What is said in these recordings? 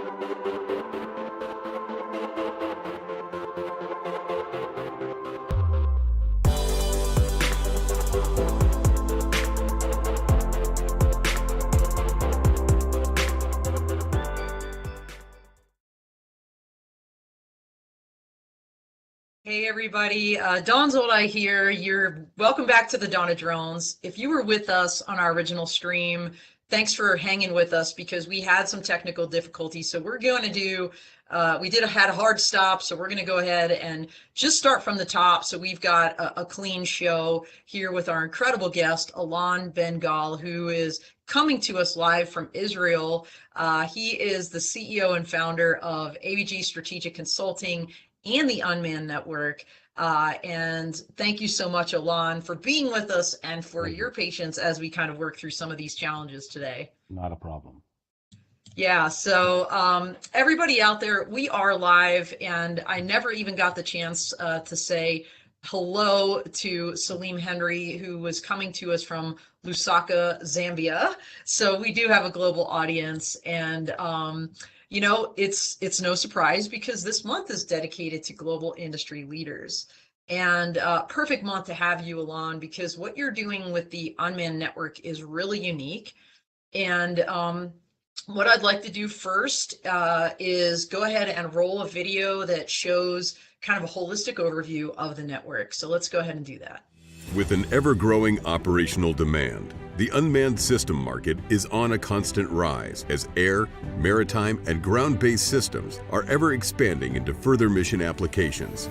Hey everybody, Dawn Zoldai here. You're welcome back to the Dawn of Drones. If you were with us on our original stream, thanks for hanging with us because we had some technical difficulties. So we're going to do, had a hard stop, so we're going to go ahead and just start from the top. So we've got a clean show here with our incredible guest, Alon Ben-Gal, who is coming to us live from Israel. He is the CEO and founder of ABG Strategic Consulting and the Unmanned Network. And thank you so much, Alon, for being with us and for your patience as we kind of work through some of these challenges today. Not a problem. Yeah, so everybody out there, we are live, and I never even got the chance to say hello to Salim Henry, who was coming to us from Lusaka, Zambia. So we do have a global audience, and you know, it's no surprise because this month is dedicated to global industry leaders. And perfect month to have you, Alon, because what you're doing with the Unmanned Network is really unique. And what I'd like to do first is go ahead and roll a video that shows kind of a holistic overview of the network. So let's go ahead and do that. With an ever-growing operational demand, the unmanned system market is on a constant rise as air, maritime, and ground-based systems are ever expanding into further mission applications.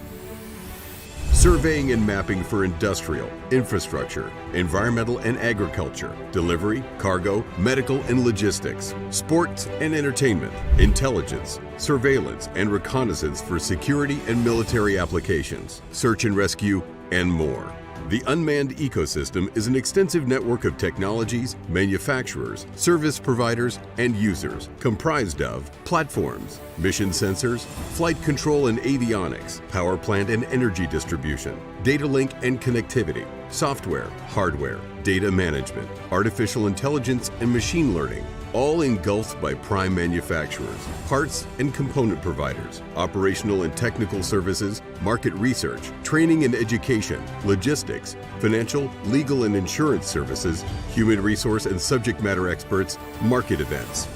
Surveying and mapping for industrial, infrastructure, environmental and agriculture, delivery, cargo, medical and logistics, sports and entertainment, intelligence, surveillance and reconnaissance for security and military applications, search and rescue, and more. The unmanned ecosystem is an extensive network of technologies, manufacturers, service providers, and users comprised of platforms, mission sensors, flight control and avionics, power plant and energy distribution, data link and connectivity, software, hardware, data management, artificial intelligence and machine learning, all engulfed by prime manufacturers, parts and component providers, operational and technical services, market research, training and education, logistics, financial, legal and insurance services, human resource and subject matter experts, market events.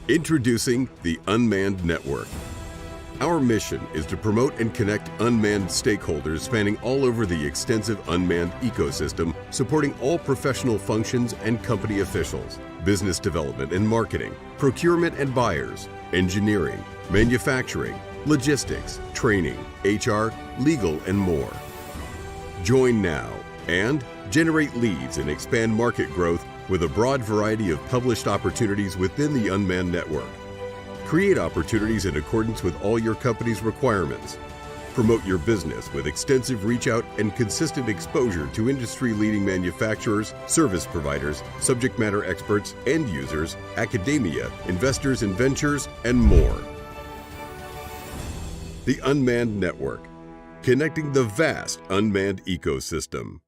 Introducing the Unmanned Network. Our mission is to promote and connect unmanned stakeholders spanning all over the extensive unmanned ecosystem, supporting all professional functions and company officials, business development and marketing, procurement and buyers, engineering, manufacturing, logistics, training, HR, legal, and more. Join now and generate leads and expand market growth with a broad variety of published opportunities within the Unmanned Network. Create opportunities in accordance with all your company's requirements. Promote your business with extensive reach out and consistent exposure to industry-leading manufacturers, service providers, subject matter experts, end users, academia, investors and ventures, and more. The Unmanned Network, connecting the vast unmanned ecosystem.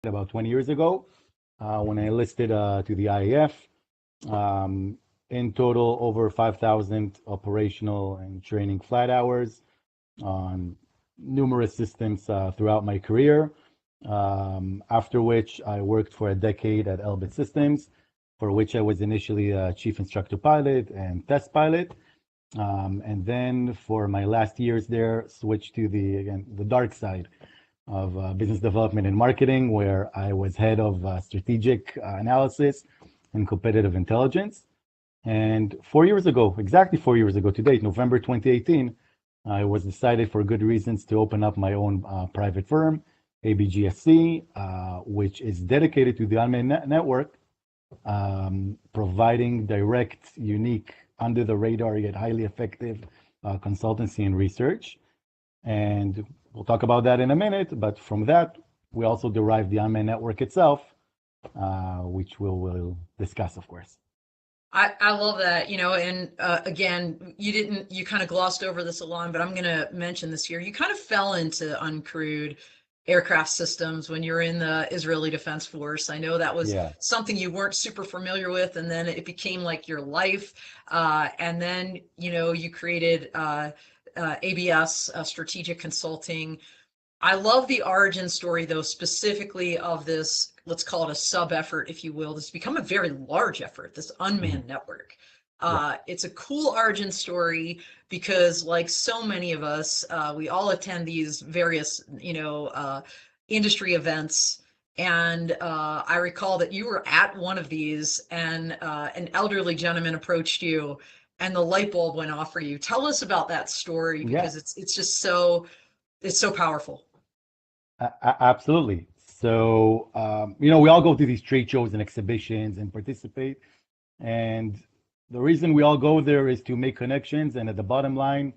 About 20 years ago, when I enlisted to the IAF. In total, over 5,000 operational and training flight hours on numerous systems throughout my career. After which I worked for a decade at Elbit Systems, for which I was initially a chief instructor pilot and test pilot. And then for my last years there, switched to the dark side of business development and marketing, where I was head of strategic analysis and competitive intelligence. And 4 years ago, exactly 4 years ago to date, November 2018, I was decided for good reasons to open up my own private firm, ABG-SC, which is dedicated to the Unmanned Network providing direct, unique, under the radar yet highly effective consultancy and research. And we'll talk about that in a minute. But from that, we also derive the Unmanned network itself, which we'll discuss, of course. I love that, and again, you kind of glossed over this, Alon, but I'm going to mention this here. You kind of fell into uncrewed aircraft systems when you're in the Israeli Defense Force. I know that was something you weren't super familiar with, and then it became like your life. And then, you created ABS, Strategic Consulting. I love the origin story, though, specifically of this, let's call it a sub-effort, if you will. This has become a very large effort, this unmanned network. It's a cool origin story because, like so many of us, we all attend these various, industry events. And I recall that you were at one of these and an elderly gentleman approached you and the light bulb went off for you. Tell us about that story because it's just so powerful. Absolutely. So, we all go to these trade shows and exhibitions and participate. And the reason we all go there is to make connections and at the bottom line,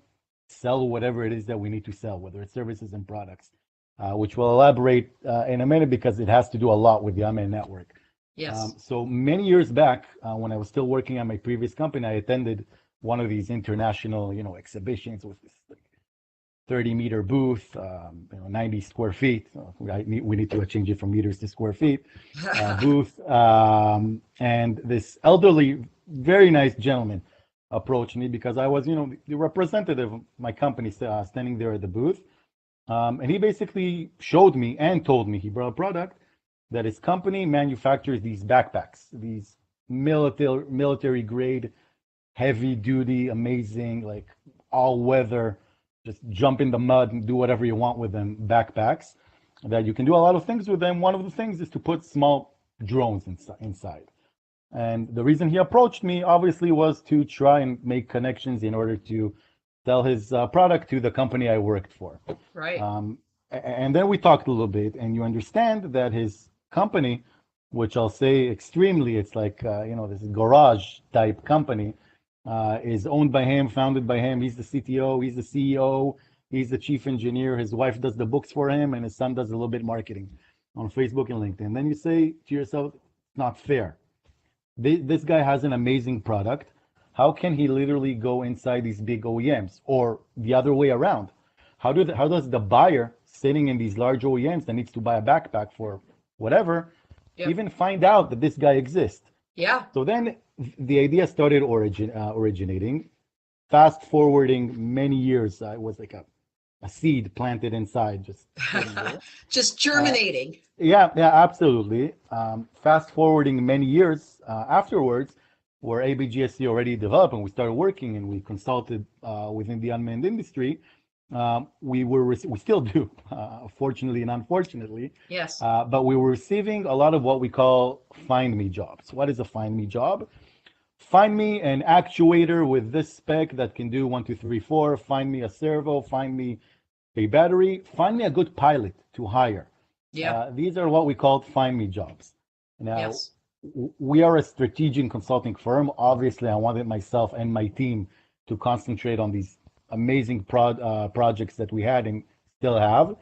sell whatever it is that we need to sell, whether it's services and products, which we'll elaborate in a minute because it has to do a lot with the Unmanned network. Yes. So many years back, when I was still working at my previous company, I attended one of these international, exhibitions with this 30-meter booth, 90 square feet. We need to change it from meters to square feet booth. And this elderly, very nice gentleman approached me because I was, the representative of my company standing there at the booth. And he basically showed me and told me he brought a product that his company manufactures these backpacks, these military grade, heavy duty, amazing, like all weather, just jump in the mud and do whatever you want with them backpacks, that you can do a lot of things with them. One of the things is to put small drones inside. And the reason he approached me obviously was to try and make connections in order to sell his product to the company I worked for. Right. And then we talked a little bit and you understand that his company, which I'll say extremely, it's like, this garage type company, is owned by him, founded by him. He's the CTO, he's the CEO, he's the chief engineer. His wife does the books for him, and his son does a little bit marketing on Facebook and LinkedIn. Then you say to yourself, it's not fair. This guy has an amazing product. How can he literally go inside these big OEMs, or the other way around? How does the buyer sitting in these large OEMs that needs to buy a backpack for whatever, even find out that this guy exists? Yeah. So then the idea started originating. Fast forwarding many years, it was like a seed planted inside, just germinating. Yeah, absolutely. Fast forwarding many years afterwards, where ABG-SC already developed and we started working and we consulted within the unmanned industry. We still do, fortunately and unfortunately. Yes. But we were receiving a lot of what we call find me jobs. What is a find me job? Find me an actuator with this spec that can do 1, 2, 3, 4. Find me a servo. Find me a battery. Find me a good pilot to hire. Yeah. These are what we call find me jobs. Now, we are a strategic consulting firm. Obviously, I wanted myself and my team to concentrate on these amazing projects that we had and still have.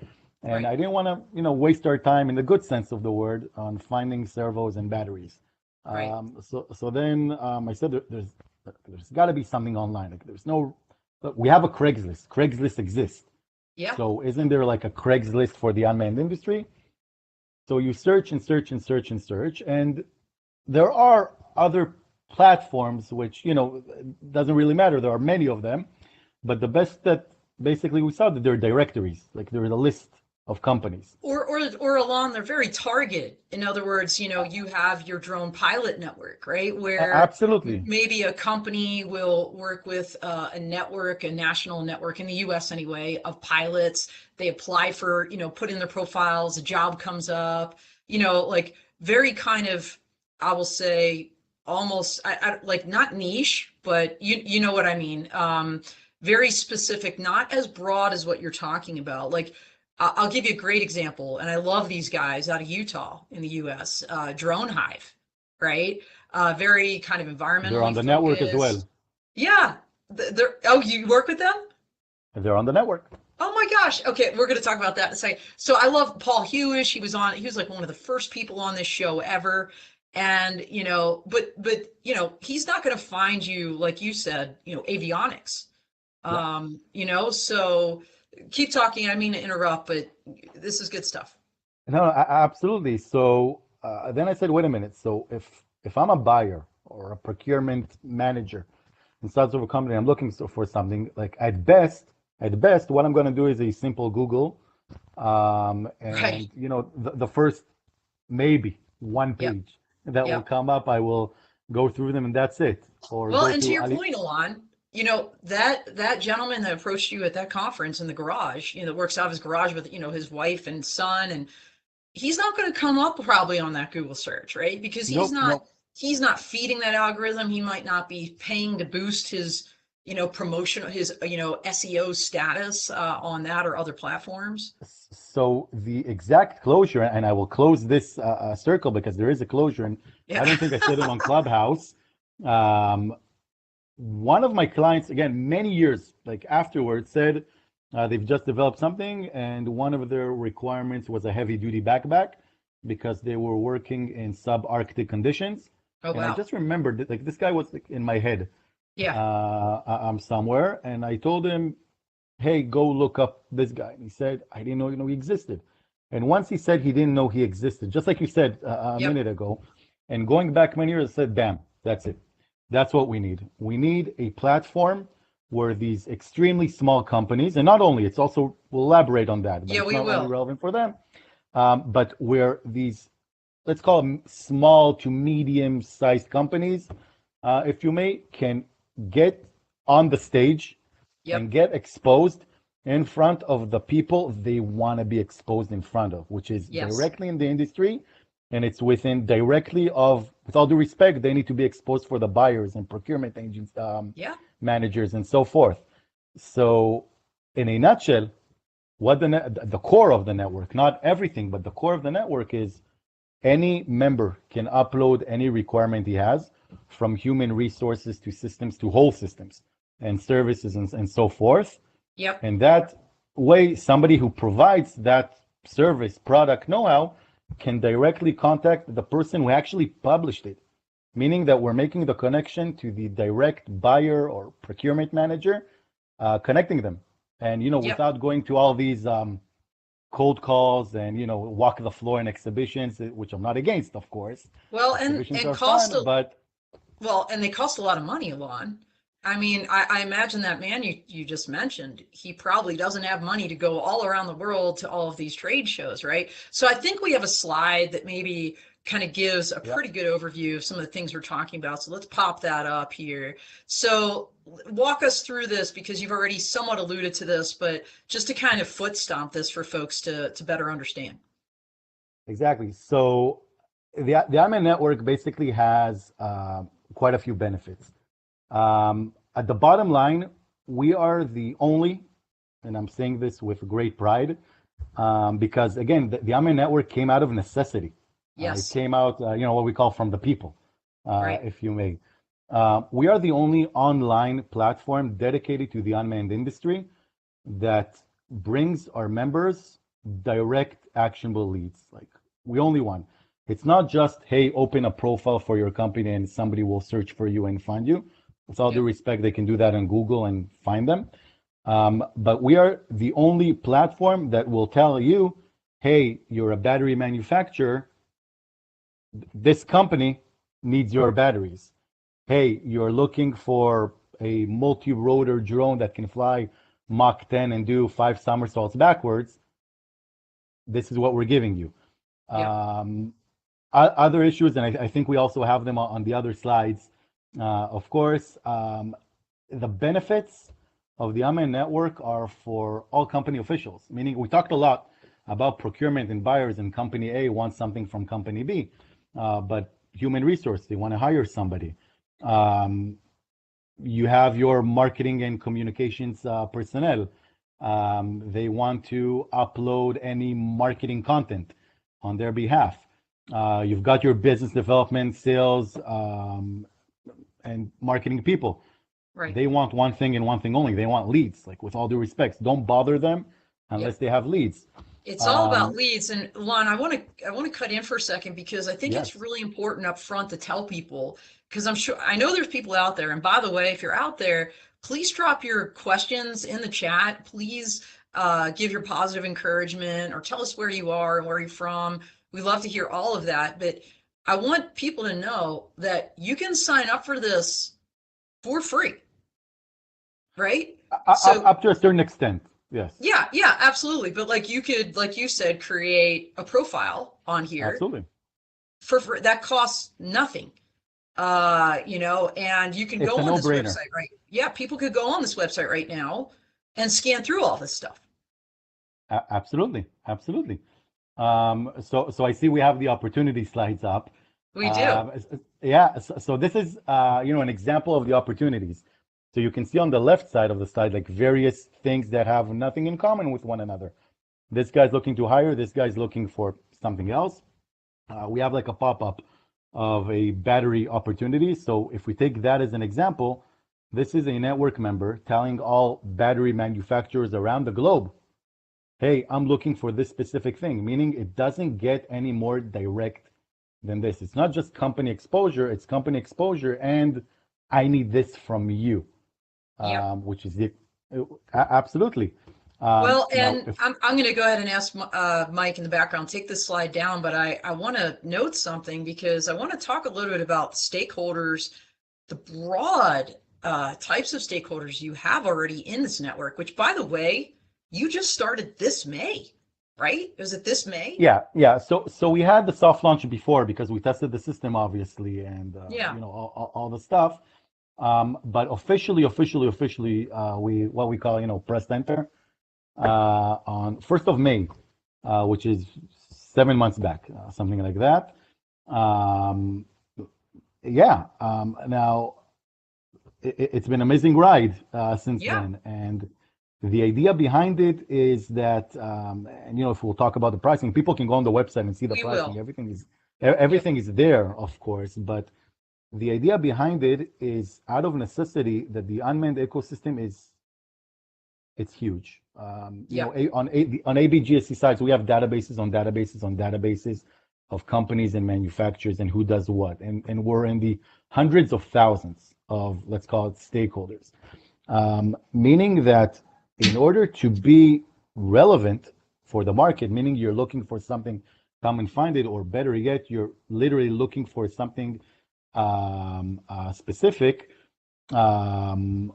And I didn't want to, waste our time in the good sense of the word on finding servos and batteries. So then I said, there's got to be something online. Like we have a Craigslist. Craigslist exists. Yeah. So isn't there like a Craigslist for the unmanned industry? So you search and search and search and search, and there are other platforms which, doesn't really matter. There are many of them, but the best that basically we saw that there are directories, like there is a list of companies. Or Alon, they're very targeted. In other words, you have your drone pilot network, right? Where absolutely maybe a company will work with a national network in the US anyway, of pilots. They apply for, put in their profiles, a job comes up, like very kind of, I will say almost I like not niche, but you know what I mean. Very specific, not as broad as what you're talking about. Like, I'll give you a great example, and I love these guys out of Utah in the U.S., DroneLife, right? Very kind of environmentally They're on the network as well. focused. Yeah. Oh, you work with them? They're on the network. Oh my gosh. Okay, we're going to talk about that in a second. So I love Paul Hewish. He was like one of the first people on this show ever. And, but he's not going to find you, like you said, avionics. So keep talking. I mean to interrupt, but this is good stuff. No, absolutely. So then I said, wait a minute. So if I'm a buyer or a procurement manager inside of a company, I'm looking for something, like at best, what I'm going to do is a simple Google, and Right. the first maybe one Yep. page that will Yep. come up, I will go through them, and that's it. Or Well, go and to to your Ali. point, Alon, that gentleman that approached you at that conference in the garage, that works out of his garage with, his wife and son, and he's not going to come up probably on that Google search, right? Because Nope, nope. he's not feeding that algorithm. He might not be paying to boost his, promotional, his, SEO status on that or other platforms. So the exact closure, and I will close this circle because there is a closure, and Yeah. I don't think I said it on Clubhouse. One of my clients, again, many years like afterwards, said they've just developed something, and one of their requirements was a heavy-duty backpack because they were working in subarctic conditions. Oh, And I wow. just remembered that, like, this guy was like in my head. Yeah. I'm somewhere, and I told him, hey, go look up this guy. And he said, I didn't know he existed. And once he said he didn't know he existed, just like you said a Yep. minute ago, and going back many years, I said, bam, that's it. That's what we need. We need a platform where these extremely small companies, and not only, it's also, we'll elaborate on that, but Yeah, it's we not only will. relevant for them, but where these, let's call them small to medium-sized companies, if you may, can get on the stage Yep. and get exposed in front of the people they want to be exposed in front of, which is Yes. directly in the industry, and it's within directly of, with all due respect, they need to be exposed for the buyers and procurement agents, Yeah. managers, and so forth. So, in a nutshell, what the core of the network, not everything, but the core of the network is any member can upload any requirement he has, from human resources to systems to whole systems and services and so forth. Yep. And that way, somebody who provides that service, product, know-how can directly contact the person who actually published it, meaning that we're making the connection to the direct buyer or procurement manager, connecting them. And, Yep. without going to all these cold calls and, walk the floor in exhibitions, which I'm not against, of course. Well, Exhibitions and are fun, but and they cost a lot of money, Alon. I mean, I imagine that man you just mentioned, he probably doesn't have money to go all around the world to all of these trade shows, right? So I think we have a slide that maybe kind of gives a yeah. pretty good overview of some of the things we're talking about. So let's pop that up here. So walk us through this, because you've already somewhat alluded to this, but just to kind of foot stomp this for folks to better understand. Exactly. So the Unmanned network basically has quite a few benefits. At the bottom line, we are the only, and I'm saying this with great pride, because again, the Unmanned network came out of necessity. Yes. It came out, what we call from the people, Right. if you may. We are the only online platform dedicated to the unmanned industry that brings our members direct actionable leads. Like, we only one. It's not just, hey, open a profile for your company and somebody will search for you and find you. With all due Yep. respect, they can do that on Google and find them. But we are the only platform that will tell you, hey, you're a battery manufacturer. This company needs your batteries. Hey, you're looking for a multi-rotor drone that can fly Mach 10 and do 5 somersaults backwards. This is what we're giving you. Yep. Other issues, and I think we also have them on the other slides. Of course, the benefits of the Unmanned network are for all company officials, meaning we talked a lot about procurement and buyers, and company A wants something from company B, but human resource, they want to hire somebody. You have your marketing and communications personnel. They want to upload any marketing content on their behalf. You've got your business development, sales, and marketing people. Right. They want one thing and one thing only. They want leads. Like, with all due respect, don't bother them unless they have leads. It's all about leads. And Alon, I want to cut in for a second because I think Yes. it's really important up front to tell people, because I know there's people out there. And by the way, if you're out there, please drop your questions in the chat. Please give your positive encouragement or tell us where you are and where you're from. We love to hear all of that. But I want people to know that you can sign up for this for free, right? Up to a certain extent. Yes. Yeah, absolutely. But like you could, like you said, create a profile on here. Absolutely. For that costs nothing. And you can go on this website, right? Yeah, people could go on this website right now and scan through all this stuff. Absolutely. So I see we have the opportunity slides up. We do. So this is an example of the opportunities. So you can see on the left side of the slide, like, various things that have nothing in common with one another. This guy's looking to hire, this guy's looking for something else. We have like a pop-up of a battery opportunity. So if we take that as an example, this is a network member telling all battery manufacturers around the globe, hey, I'm looking for this specific thing, meaning it doesn't get any more direct than this. It's not just company exposure, it's company exposure and I need this from you. Which is absolutely. Well, and I'm going to go ahead and ask Mike in the background, take this slide down, but I want to note something because I want to talk a little bit about stakeholders, the broad types of stakeholders you have already in this network, which, by the way, you just started this May, right? Was it this May? Yeah. So we had the soft launch before because we tested the system, obviously, and all the stuff. But officially, we what we call pressed enter on 1st of May, which is 7 months back, something like that. Now it's been an amazing ride since then, and the idea behind it is that, if we'll talk about the pricing, people can go on the website and see the pricing. Everything is there, of course, but the idea behind it is out of necessity that the unmanned ecosystem it's huge. On ABG-SC sites, we have databases on databases of companies and manufacturers and who does what. And we're in the hundreds of thousands of, let's call it, stakeholders. Meaning that in order to be relevant for the market, meaning you're looking for something, come and find it, or better yet, you're literally looking for something specific, the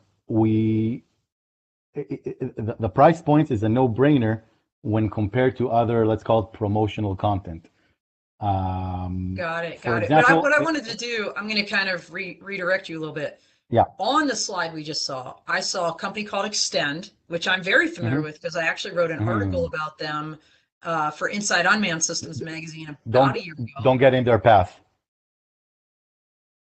price point is a no-brainer when compared to other, let's call it, promotional content. Got it. But what I wanted to do, I'm going to kind of redirect you a little bit. Yeah. On the slide we just saw, I saw a company called Extend, which I'm very familiar with because I actually wrote an article about them for Inside Unmanned Systems magazine about a year ago. Don't get in their path.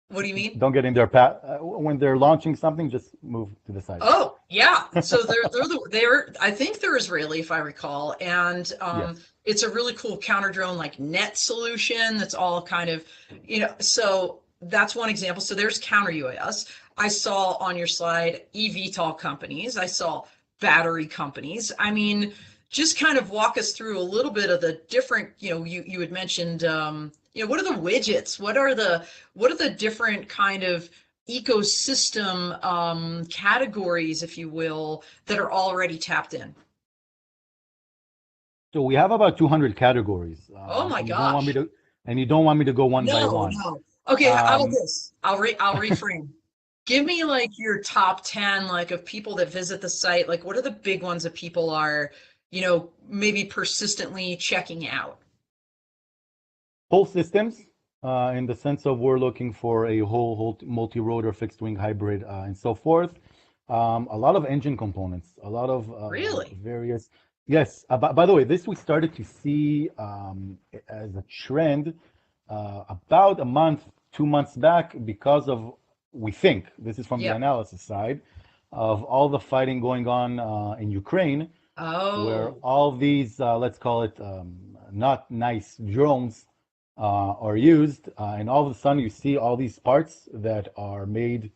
What do you mean? Don't get in their path. When they're launching something, just move to the side. Oh, yeah. So they're I think they're Israeli, if I recall. And It's a really cool counter drone like net solution that's all kind of, so that's one example. So there's counter UAS. I saw on your slide eVTOL companies. I saw battery companies. I mean, just kind of walk us through a little bit of the different, you had mentioned, what are the widgets? What are the different kind of ecosystem categories, if you will, that are already tapped in? So we have about 200 categories. Oh my gosh! You don't want me to go one by one. No. Okay, how about this? I'll reframe. Give me like your top 10, like, of people that visit the site. Like, what are the big ones that people are, maybe persistently checking out? Whole systems, in the sense of we're looking for a whole multi-rotor fixed wing hybrid and so forth. A lot of engine components, a lot of various. Yes. By the way, this we started to see as a trend about a month, 2 months back, because of, we think, this is from the analysis side, of all the fighting going on in Ukraine, where all these, let's call it, not nice drones are used, and all of a sudden you see all these parts that are made,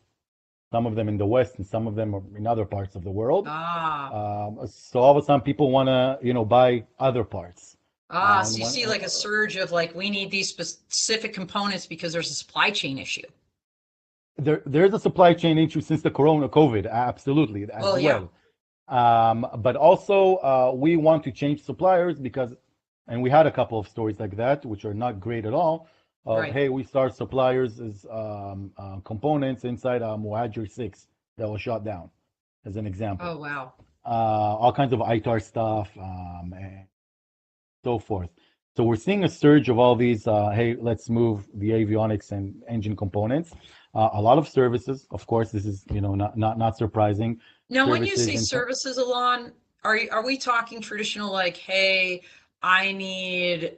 some of them in the West and some of them are in other parts of the world. So all of a sudden people want to, buy other parts. So you see like a surge of like, we need these specific components because there's a supply chain issue. There's a supply chain issue since the COVID, absolutely, as well. Yeah. But also we want to change suppliers because, and we had a couple of stories like that, which are not great at all. Hey, we start suppliers as components inside Muhajir 6 that was shot down, as an example. Oh, wow. All kinds of ITAR stuff and so forth. So we're seeing a surge of all these, hey, let's move the avionics and engine components. A lot of services, of course, this is, not surprising. Now, when you say services, Alon, are we talking traditional like, hey, I need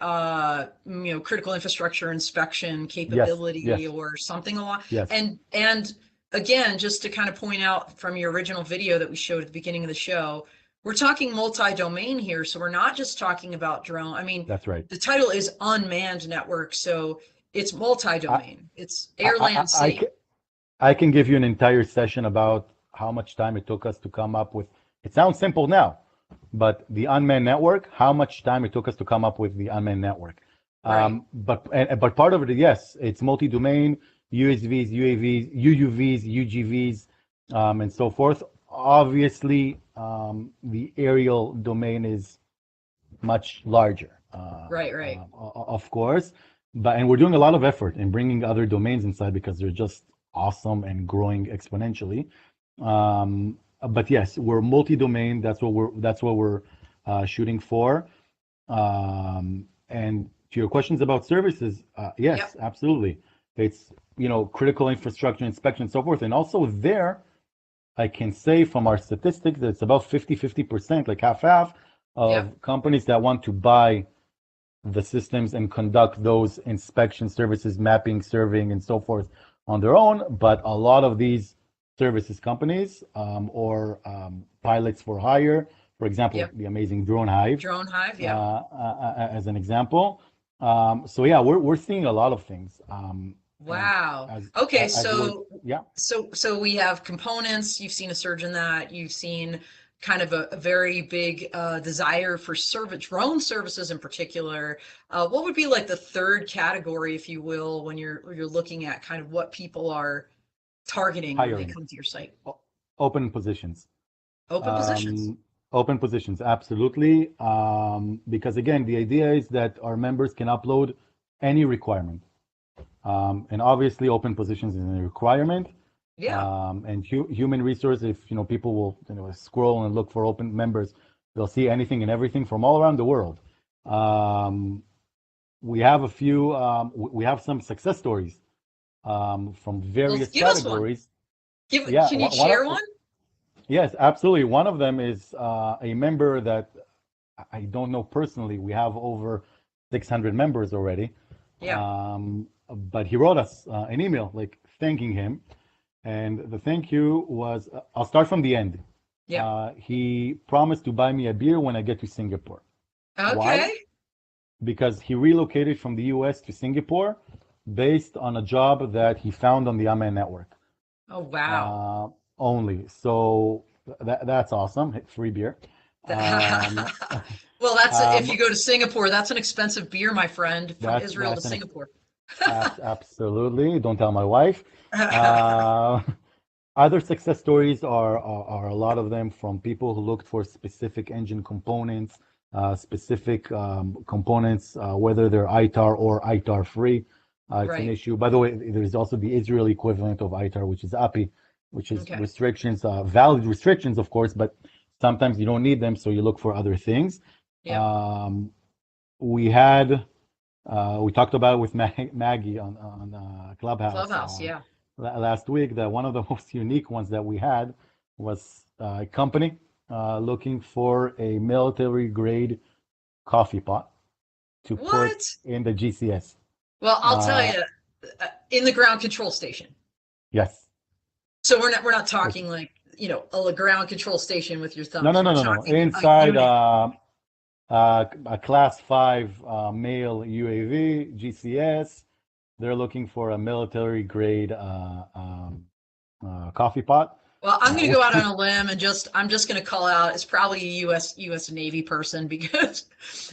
critical infrastructure inspection capability or something along? Yes. And again, just to kind of point out from your original video that we showed at the beginning of the show, we're talking multi-domain here, so we're not just talking about drone. I mean, that's right. The title is Unmanned Network, so it's multi-domain. It's air, land, sea. I can give you an entire session about how much time it took us to come up with. It sounds simple now, but the unmanned network, how much time it took us to come up with the unmanned network. Right. But part of it, yes, it's multi-domain, USVs, UAVs, UUVs, UGVs, and so forth. Obviously, the aerial domain is much larger. Right. Of course, and we're doing a lot of effort in bringing other domains inside because they're just awesome and growing exponentially. But yes, we're multi-domain. That's what we're shooting for. And to your questions about services, yes, absolutely. It's critical infrastructure inspection and so forth. And also there, I can say from our statistics that it's about 50%, like half of companies that want to buy the systems and conduct those inspection services, mapping, surveying, and so forth on their own. But a lot of these services companies or pilots for hire, for example, the amazing DroneLife. As an example. So yeah, we're seeing a lot of things. Wow. So we have components. You've seen a surge in that. You've seen kind of a very big desire for drone services in particular. What would be like the third category, if you will, when you're looking at kind of what people are targeting when they come to your site? Open positions. Open positions, absolutely. Because again, the idea is that our members can upload any requirement. And obviously open positions is a requirement. And human resource, if people will scroll and look for open members, they'll see anything and everything from all around the world. We have we have some success stories from various categories. Can you share one? Yes, absolutely. One of them is a member that I don't know personally. We have over 600 members already. But he wrote us an email thanking him. And the thank you was, I'll start from the end. He promised to buy me a beer when I get to Singapore. Okay. Why? Because he relocated from the US to Singapore based on a job that he found on the Unmanned network. Oh, wow. Only. So that's awesome. Free beer. Well, if you go to Singapore, that's an expensive beer, my friend, from Israel to Singapore. Absolutely. Don't tell my wife. Other success stories are a lot of them from people who looked for specific engine components, whether they're ITAR or ITAR free. It's an issue. By the way, there's also the Israeli equivalent of ITAR, which is API, which is restrictions, valid restrictions, of course, but sometimes you don't need them, so you look for other things. We talked about it with Maggie on Clubhouse. Last week, that one of the most unique ones that we had was a company looking for a military grade coffee pot to put in the GCS. Well, I'll tell you, in the ground control station. Yes. So we're not talking a ground control station with your thumb. No. Inside a class 5 male UAV, GCS. They're looking for a military grade coffee pot. Well, I'm going to which go out on a limb and I'm just going to call out, it's probably a U.S. Navy person, because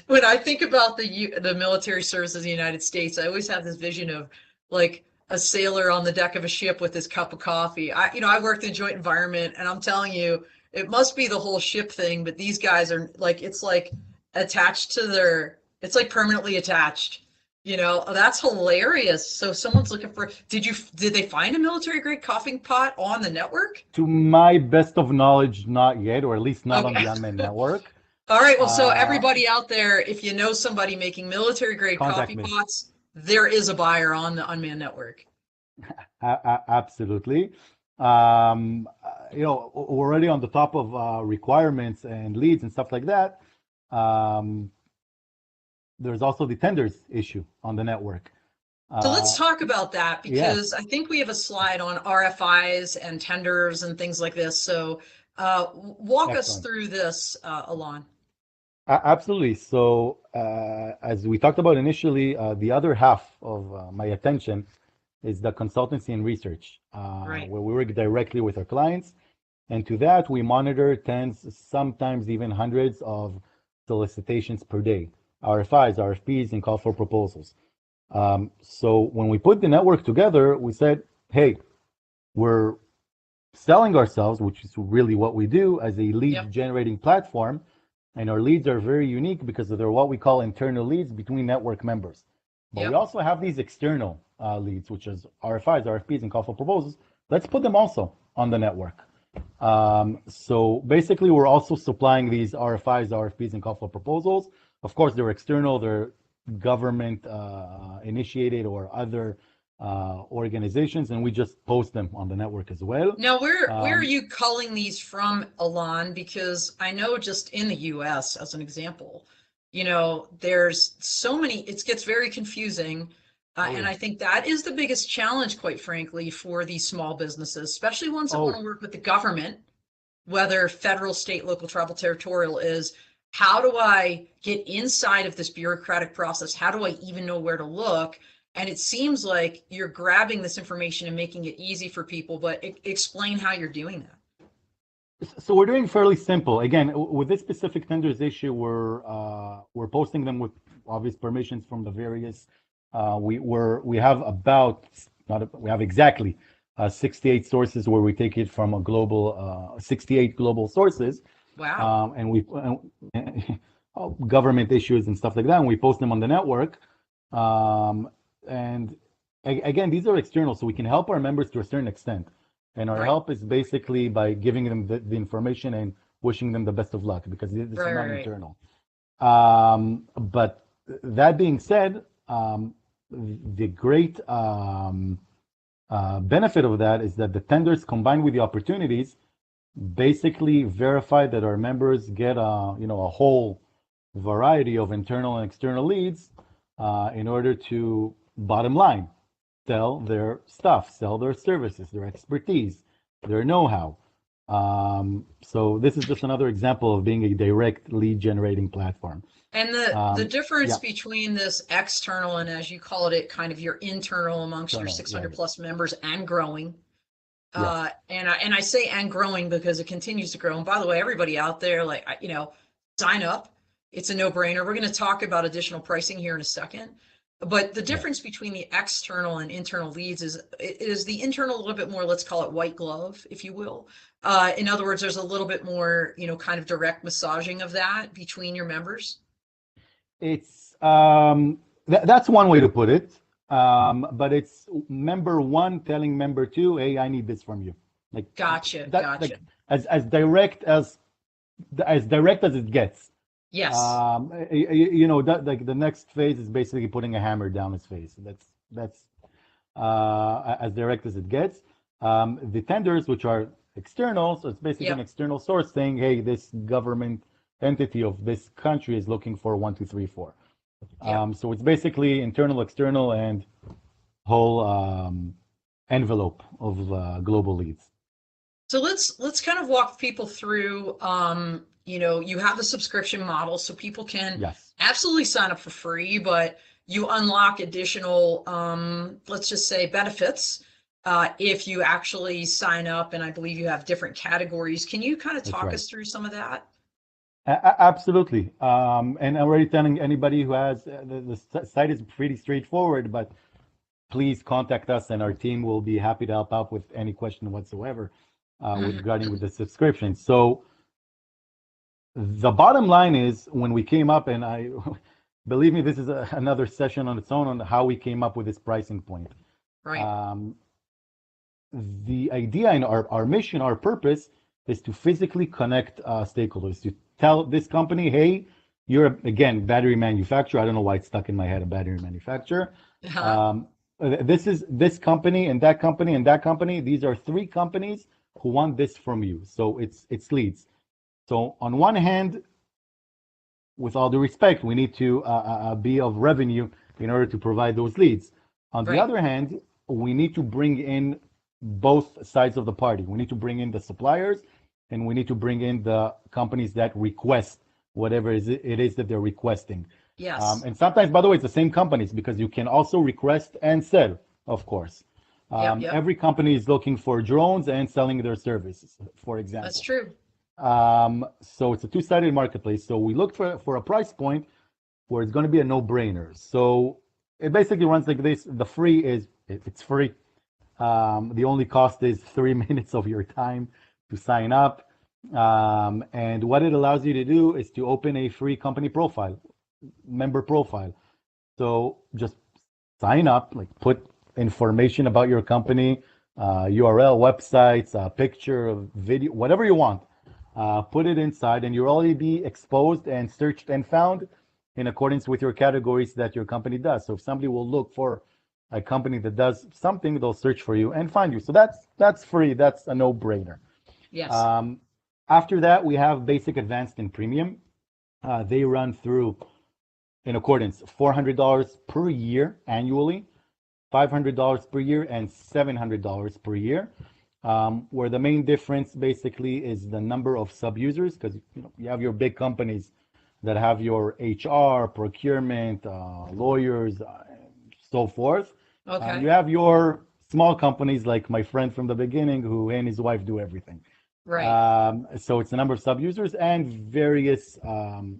when I think about the military service of the United States, I always have this vision of like a sailor on the deck of a ship with his cup of coffee. I worked in joint environment, and I'm telling you, it must be the whole ship thing, but these guys are like, it's like attached to it's like permanently attached. That's hilarious. So someone's looking for, did they find a military grade coffee pot on the network? To my best of knowledge, not yet, or at least not on Okay. the Unmanned network. All right. Well, so everybody out there, if you know somebody making military grade Contact coffee me. pots, there is a buyer on the Unmanned network. Absolutely. We're already on the top of requirements and leads and stuff like that. There's also the tenders issue on the network. So let's talk about that, because yeah. I think we have a slide on RFIs and tenders and things like this. So walk us through this, Alon. Absolutely. So as we talked about initially, the other half of my attention is the consultancy and research, Right. where we work directly with our clients. And to that, we monitor tens, sometimes even hundreds of solicitations per day, RFIs, RFPs, and call for proposals. So when we put the network together, we said, hey, we're selling ourselves, which is really what we do, as a lead generating platform. And our leads are very unique because they're what we call internal leads between network members. But we also have these external leads, which is RFIs, RFPs, and call for proposals. Let's put them also on the network. So basically, we're also supplying these RFIs, RFPs, and call for proposals. Of course, they're external, they're government initiated or other organizations, and we just post them on the network as well. Now, where are you culling these from, Alon? Because I know just in the US, as an example, there's so many, it gets very confusing. And I think that is the biggest challenge, quite frankly, for these small businesses, especially ones that want to work with the government, whether federal, state, local, tribal, territorial, is how do I get inside of this bureaucratic process? How do I even know where to look? And it seems like you're grabbing this information and making it easy for people, but explain how you're doing that. So we're doing fairly simple. Again, with this specific tenders issue, we're posting them with obvious permissions from the various. We have exactly 68 sources where we take it from a global 68 global sources. Wow. And we government issues and stuff like that, and we post them on the network. And again, these are external, so we can help our members to a certain extent. And our help is basically by giving them the information and wishing them the best of luck, because this is not internal. But that being said, the great benefit of that is that the tenders combined with the opportunities basically verify that our members get a whole variety of internal and external leads in order to, bottom line, sell their stuff, sell their services, their expertise, their know-how. So this is just another example of being a direct lead generating platform. And the difference between this external and, as you called it, kind of your internal amongst your 600 plus members and growing. And I say and growing because it continues to grow. And by the way, everybody out there, sign up. It's a no-brainer. We're going to talk about additional pricing here in a second. But the difference between the external and internal leads is the internal a little bit more, let's call it white glove, if you will. In other words, there's a little bit more, kind of direct massaging of that between your members. It's that's one way to put it. But it's member one telling member two, hey, I need this from you. Gotcha. Like, as direct as it gets. Yes. The next phase is basically putting a hammer down his face. That's as direct as it gets. The tenders, which are external, so it's basically an external source saying, hey, this government entity of this country is looking for 1, 2, 3, 4. So it's basically internal, external, and whole envelope of global leads. So let's kind of walk people through you have the subscription model, so people can Yes. absolutely sign up for free, but you unlock additional, let's just say, benefits if you actually sign up. And I believe you have different categories. Can you kind of That's talk right. us through some of that? Absolutely. And I'm already telling anybody who has the site is pretty straightforward, but please contact us and our team will be happy to help out with any question whatsoever regarding with the subscription. So the bottom line is when we came up, and I believe me, this is another session on its own on how we came up with this pricing point. Right. The idea and our mission, our purpose is to physically connect stakeholders, to tell this company, hey, you're, again, battery manufacturer. I don't know why it's stuck in my head, a battery manufacturer. This is this company and that company and that company. These are three companies who want this from you. So it's leads. So on one hand, with all due respect, we need to be of revenue in order to provide those leads. On the other hand, we need to bring in both sides of the party. We need to bring in the suppliers and we need to bring in the companies that request whatever it is that they're requesting. Yes. And sometimes, by the way, it's the same companies because you can also request and sell, of course. Every company is looking for drones and selling their services, for example. That's true. So it's a two-sided marketplace. So we looked for a price point where it's going to be a no-brainer. So it basically runs like this. The free is, it's free. The only cost is 3 minutes of your time to sign up. And what it allows you to do is to open a free company profile, member profile. So just sign up, like put information about your company, URL, websites, a picture, a video, whatever you want. Put it inside and you'll already be exposed and searched and found in accordance with your categories that your company does. So if somebody will look for a company that does something, they'll search for you and find you. So that's free. That's a no-brainer. Yes. After that, we have basic, advanced, and premium. They run through, in accordance, $400 per year annually, $500 per year, and $700 per year. Where the main difference basically is the number of sub-users, because you have your big companies that have your HR, procurement, lawyers, so forth. Okay. You have your small companies like my friend from the beginning who and his wife do everything. Right. So it's the number of sub-users and various,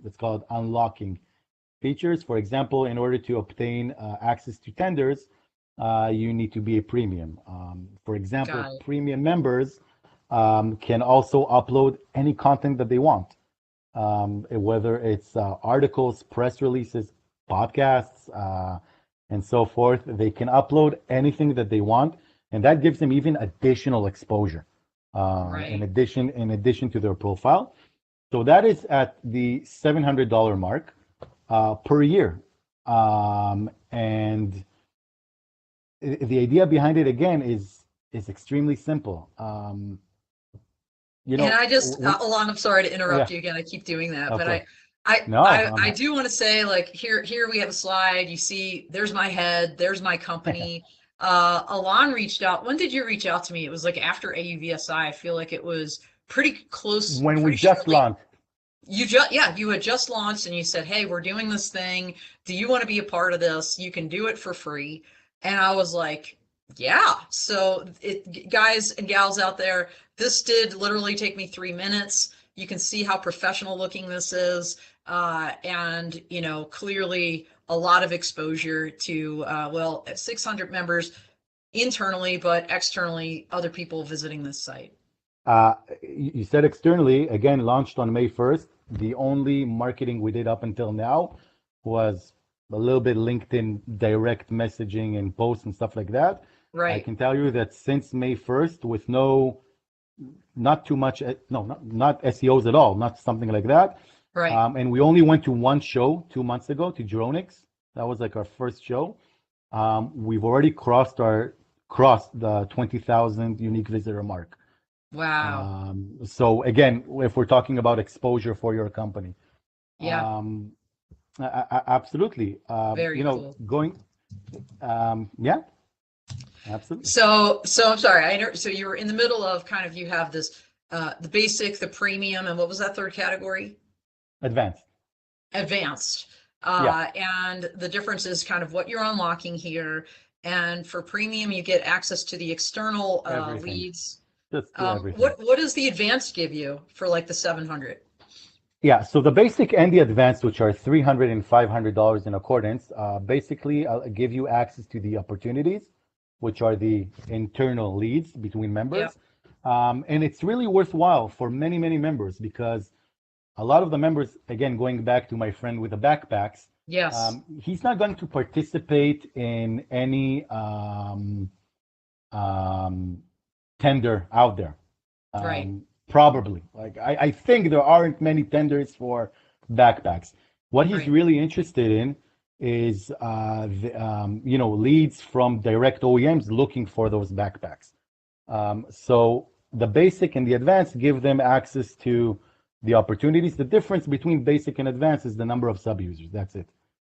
it's called unlocking features. For example, in order to obtain access to tenders, you need to be a premium. For example, premium members can also upload any content that they want, whether it's articles, press releases, podcasts, and so forth. They can upload anything that they want, and that gives them even additional exposure in addition to their profile. So that is at the $700 mark per year. And the idea behind it, again, is extremely simple. And I just, Alon, I'm sorry to interrupt you again. I keep doing that, but I do want to say, like, here we have a slide. You see, there's my head, there's my company. Alon reached out. When did you reach out to me? It was like after AUVSI. I feel like it was pretty close. When we just launched. You had just launched and you said, hey, we're doing this thing. Do you want to be a part of this? You can do it for free. And I was like, yeah. So guys and gals out there, this did literally take me 3 minutes. You can see how professional looking this is. And, clearly a lot of exposure to, 600 members internally, but externally, other people visiting this site. You said externally, again, launched on May 1st. The only marketing we did up until now was a little bit LinkedIn direct messaging and posts and stuff like that. Right. I can tell you that since May 1st, with not too much, not SEOs at all, not something like that. Right. And we only went to one show 2 months ago, to DroneX. That was like our first show. We've already crossed the 20,000 unique visitor mark. Wow. So again, if we're talking about exposure for your company. Yeah. Absolutely. Very cool. Yeah, absolutely. So I'm sorry. So you were in the middle of you have this the basic, the premium, and what was that third category? Advanced. Advanced. Yeah. And the difference is kind of what you're unlocking here. And for premium, you get access to the external Everything. leads. Just to everything. What does the advanced give you for like the 700? Yeah, so the basic and the advanced, which are $300 and $500 in accordance, basically give you access to the opportunities, which are the internal leads between members. And it's really worthwhile for many, many members because a lot of the members, again, going back to my friend with the backpacks, Yes. he's not going to participate in any tender out there. Right. Probably. Like I think there aren't many tenders for backpacks. What he's Right. really interested in is leads from direct OEMs looking for those backpacks. So the basic and the advanced give them access to the opportunities. The difference between basic and advanced is the number of sub-users. That's it.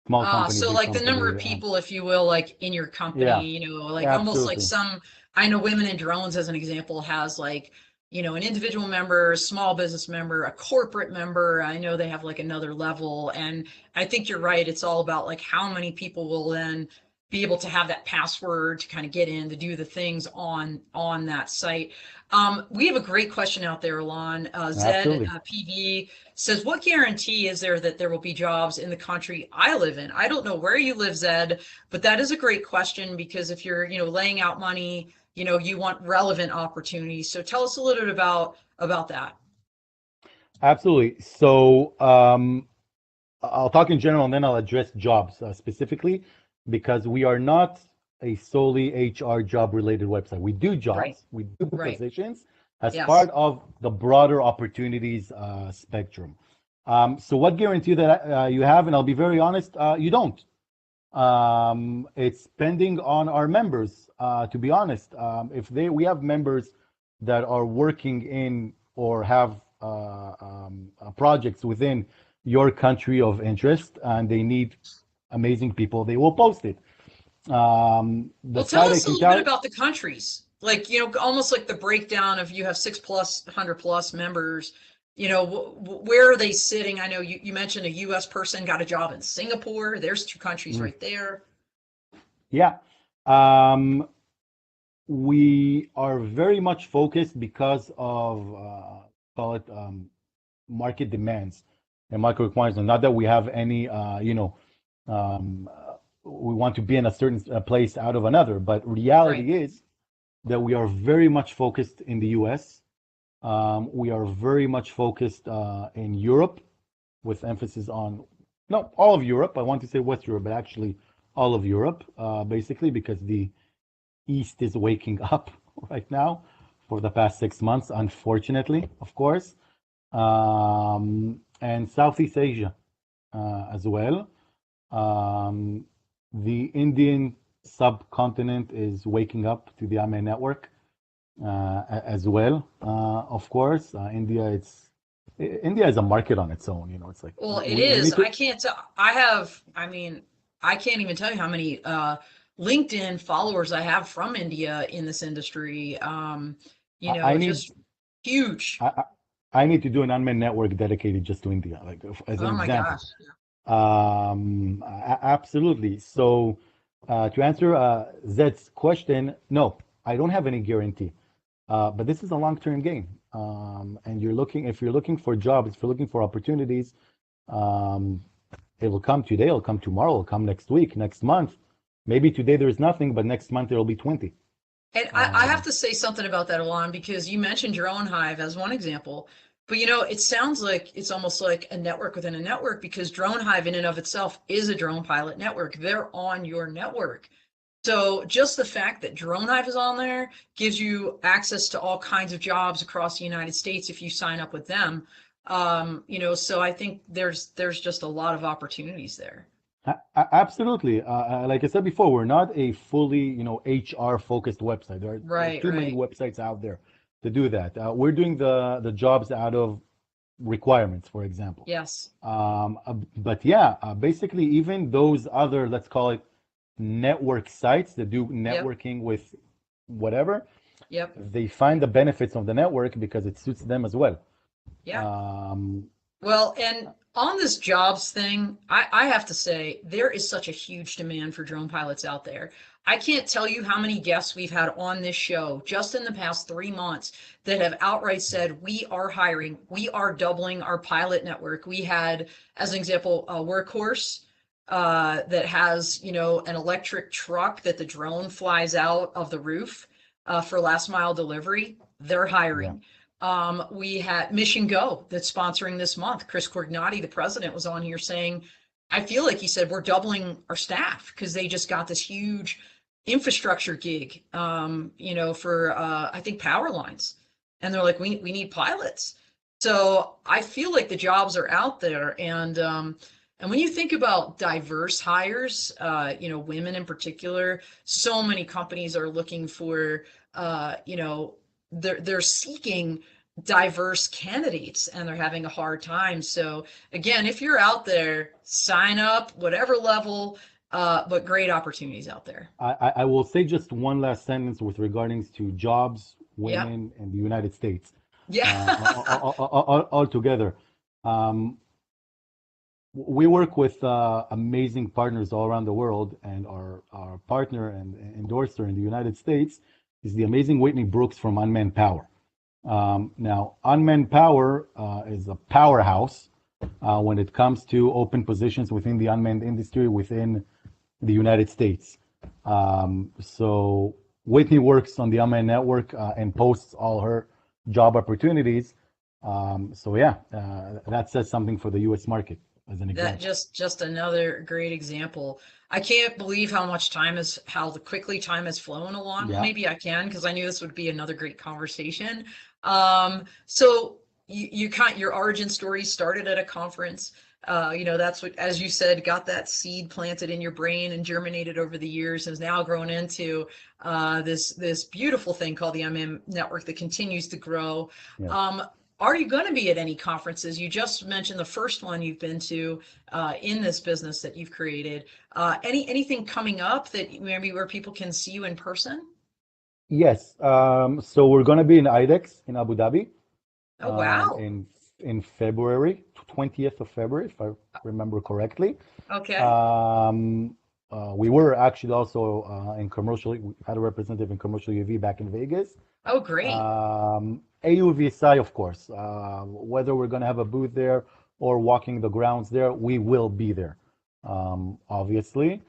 Small company, So big like the number of company, people, if you will, like in your company, yeah, like almost like absolutely. I know Women in Drones as an example has like, an individual member, a small business member, a corporate member. I know they have like another level. And I think you're right. It's all about like how many people will then be able to have that password to kind of get in to do the things on that site. We have a great question out there, Alon. Zed Absolutely. PV says, what guarantee is there that there will be jobs in the country I live in? I don't know where you live, Zed, but that is a great question because if you're, laying out money, you want relevant opportunities. So tell us a little bit about that. Absolutely. So I'll talk in general and then I'll address jobs specifically because we are not a solely HR job related website. We do jobs, Right. we do Right. positions as Yes. part of the broader opportunities spectrum. So what guarantee that you have, and I'll be very honest, you don't. It's depending on our members, to be honest. If we have members that are working in or have projects within your country of interest and they need amazing people, they will post it. The Well, tell site I us a can little bit tell, about the countries. Like, almost like the breakdown of you have 600 plus members. Where are they sitting? I know you mentioned a US person got a job in Singapore. There's two countries right there. yeah. We are very much focused because of call it market demands and market requirements. Not that we have any, we want to be in a certain place out of another, but reality is that we are very much focused in the US. We are very much focused in Europe with emphasis on, not all of Europe, I want to say West Europe, but actually all of Europe, basically, because the East is waking up right now for the past 6 months, unfortunately, of course. And Southeast Asia as well. The Indian subcontinent is waking up to the Unmanned network as well. Of course, India is a market on its own. It's like, Well, it we is. need to. I can't tell. I can't even tell you how many LinkedIn followers I have from India in this industry. I need Just huge. I need to do an Unmanned network dedicated just to India, like as an Oh my example. gosh. Absolutely. So to answer Zed's question, no, I don't have any guarantee. But this is a long-term game. And if you're looking for jobs, if you're looking for opportunities, it will come today, it'll come tomorrow, it'll come next week, next month. Maybe today there's nothing, but next month there will be 20. And I have to say something about that, Alon, because you mentioned DroneHive as one example. But it sounds like it's almost like a network within a network because DroneHive in and of itself is a drone pilot network. They're on your network. So just the fact that DroneHive is on there gives you access to all kinds of jobs across the United States if you sign up with them. So I think there's just a lot of opportunities there. Absolutely. Like I said before, we're not a fully, HR focused website. There are too many websites out there to do that. We're doing the jobs out of requirements, for example. Yes. But yeah, basically even those other, let's call it network sites that do networking with whatever, Yep. they find the benefits of the network because it suits them as well. Yeah. Um, Well, and on this jobs thing, I have to say there is such a huge demand for drone pilots out there. I can't tell you how many guests we've had on this show just in the past 3 months that have outright said, we are hiring, we are doubling our pilot network. We had, as an example, a Workhorse that has, an electric truck that the drone flies out of the roof for last mile delivery. They're yeah. hiring. We had Mission Go that's sponsoring this month. Chris Corgnati, the president, was on here saying, I feel like he said, we're doubling our staff because they just got this huge infrastructure gig, for, I think, power lines. And they're like, we need pilots. So I feel like the jobs are out there. And when you think about diverse hires, women in particular, so many companies are looking for, they're seeking diverse candidates and they're having a hard time. So again, if you're out there, sign up, whatever level, but great opportunities out there. I will say just one last sentence with regarding to jobs, Yeah. women, and the United States Yeah. all together. We work with amazing partners all around the world, and our partner and endorser in the United States is the amazing Whitney Brooks from Unmanned Power. Now, Unmanned Power is a powerhouse when it comes to open positions within the unmanned industry within the United States. So Whitney works on the Unmanned network and posts all her job opportunities. So yeah, that says something for the U.S. market as an example. That just another great example. I can't believe how quickly time has flown along. Yeah. Maybe I can, because I knew this would be another great conversation. So your origin story started at a conference. That's what, as you said, got that seed planted in your brain and germinated over the years, and has now grown into this beautiful thing called the Unmanned Network that continues to grow. Yeah. Are you going to be at any conferences? You just mentioned the first one you've been to in this business that you've created. Anything coming up that maybe where people can see you in person? Yes. So we're going to be in IDEX in Abu Dhabi Oh, wow. in February, 20th of February, if I remember correctly. Okay. We were actually also in commercial. We had a representative in commercial UV back in Vegas. Oh, great. AUVSI, of course. Whether we're going to have a booth there or walking the grounds there, we will be there, obviously.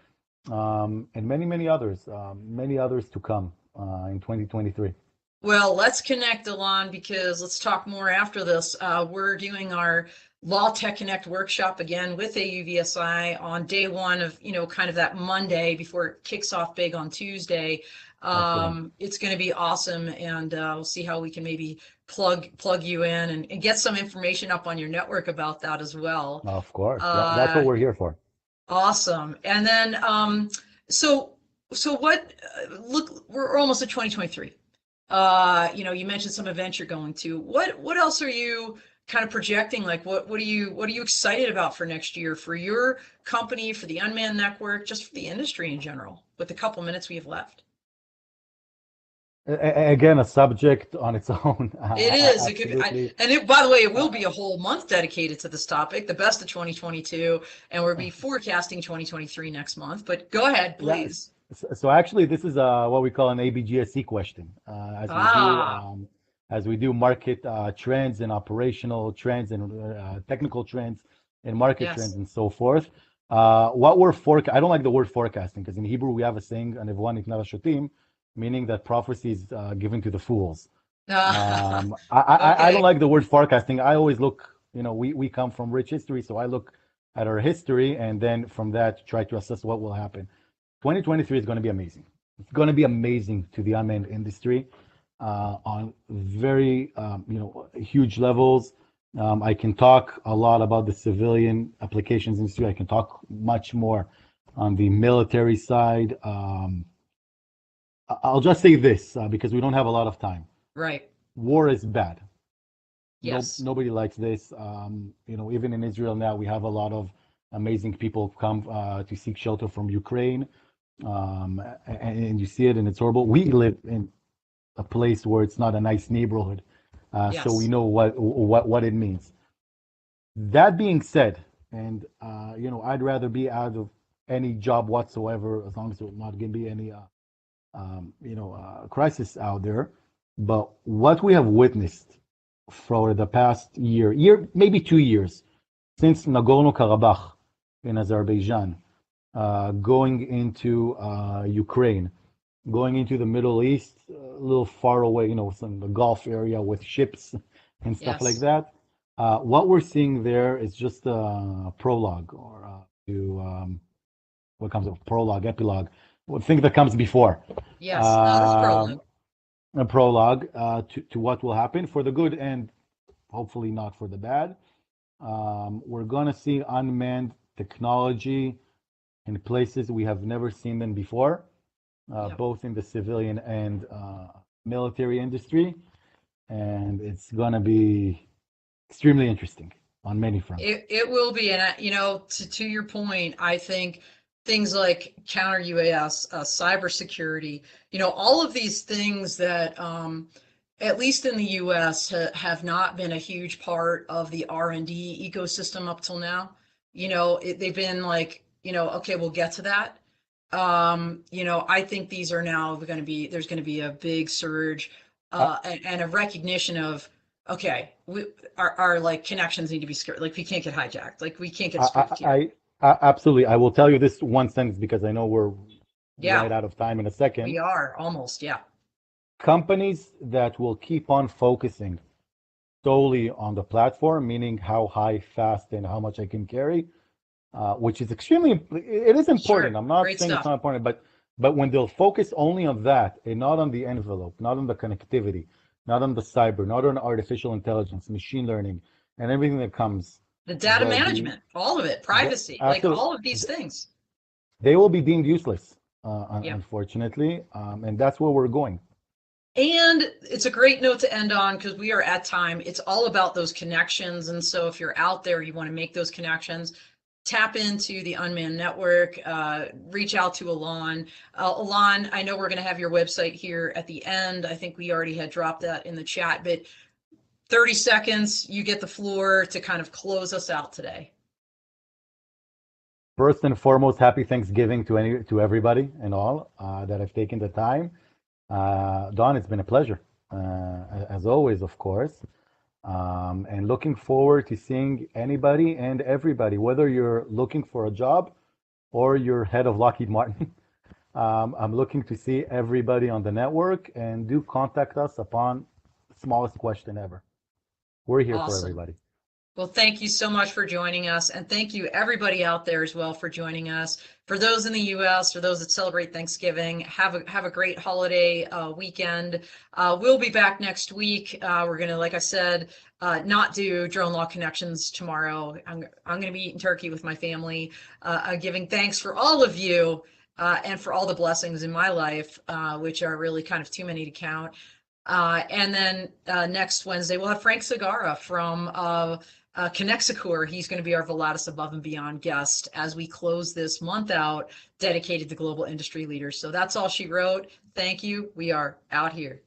And many others to come in 2023. Well, let's connect, Alon, because let's talk more after this. We're doing our Law Tech Connect workshop again with AUVSI on day one of, kind of that Monday before it kicks off big on Tuesday. It's going to be awesome, and we'll see how we can maybe plug you in and get some information up on your network about that as well. Of course, that's what we're here for. Awesome. And then, so what? Look, we're almost at 2023. You mentioned some events you're going to. What else are you kind of projecting? Like, what are you excited about for next year for your company, for the Unmanned Network, just for the industry in general? With the couple minutes we have left. Again, a subject on its own. It is. It could, by the way, it will be a whole month dedicated to this topic, the best of 2022, and we'll be forecasting 2023 next month. But go ahead, please. So actually, this is what we call an ABG-SC question. As we do market trends and operational trends and technical trends and market trends and so forth. What we're I don't like the word forecasting, because in Hebrew we have a saying, "Nevuah nitna lashotim," meaning that prophecy is given to the fools. I don't like the word forecasting. I always look, we come from rich history, so I look at our history and then from that try to assess what will happen. 2023 is going to be amazing. It's going to be amazing to the unmanned industry on very, huge levels. I can talk a lot about the civilian applications industry. I can talk much more on the military side. I'll just say this because we don't have a lot of time. Right. War is bad. Yes. Nobody likes this. Even in Israel now, we have a lot of amazing people come to seek shelter from Ukraine. And you see it, and it's horrible. We live in a place where it's not a nice neighborhood. So we Yes. know what it means. That being said, and I'd rather be out of any job whatsoever as long as there's not going to be any crisis out there. But what we have witnessed for the past year, maybe 2 years, since Nagorno-Karabakh in Azerbaijan, going into Ukraine, going into the Middle East, a little far away, some the Gulf area with ships and stuff like Yes. that. What we're seeing there is just a prologue or what comes up, prologue, epilogue, thing that comes before. Yes. No, this prologue. A prologue to what will happen for the good and hopefully not for the bad. We're going to see unmanned technology in places we have never seen them before, Yep. both in the civilian and military industry. And it's going to be extremely interesting on many fronts. It will be, and to your point, I think things like counter UAS, cybersecurity, all of these things that, at least in the U.S., have not been a huge part of the R&D ecosystem up till now. They've been like, okay, we'll get to that. I think these are now going to be, there's going to be a big surge, and a recognition of, okay, our like connections need to be secured. Like we can't get hijacked. Like we can't get spoofed here. Absolutely. I will tell you this one sentence because I know we're Yeah, right out of time in a we second. are almost. Yeah. Companies that will keep on focusing solely on the platform, meaning how high, fast, and how much I can carry, which is it is important. Sure. I'm not Great saying it's stuff. not important, but when they'll focus only on that and not on the envelope, not on the connectivity, not on the cyber, not on artificial intelligence, machine learning, and everything that comes, The data they'll be management, all of it, privacy, like absolutely, all of these things. they will be deemed useless, Yeah. unfortunately, and that's where we're going. And it's a great note to end on because we are at time. It's all about those connections. And so if you're out there, you want to make those connections, tap into the Unmanned Network, reach out to Alon. Alon, I know we're going to have your website here at the end. I think we already had dropped that in the chat, but 30 seconds, you get the floor to kind of close us out today. First and foremost, happy Thanksgiving to everybody and all that have taken the time. Don, it's been a pleasure, as always, of course. And looking forward to seeing anybody and everybody, whether you're looking for a job or you're head of Lockheed Martin. I'm looking to see everybody on the network, and do contact us upon the smallest question ever. We're here for Awesome. everybody. Well, thank you so much for joining us. And thank you everybody out there as well for joining us. For those in the US or those that celebrate Thanksgiving, have a great holiday weekend. We'll be back next week. We're going to, like I said, not do Drone Law Connections tomorrow. I'm going to be eating turkey with my family, giving thanks for all of you and for all the blessings in my life, which are really kind of too many to count. And then next Wednesday, we'll have Frank Sagara from Connexicor. He's going to be our Volatus Above and Beyond guest as we close this month out dedicated to global industry leaders. So that's all she wrote. Thank you. We are out here.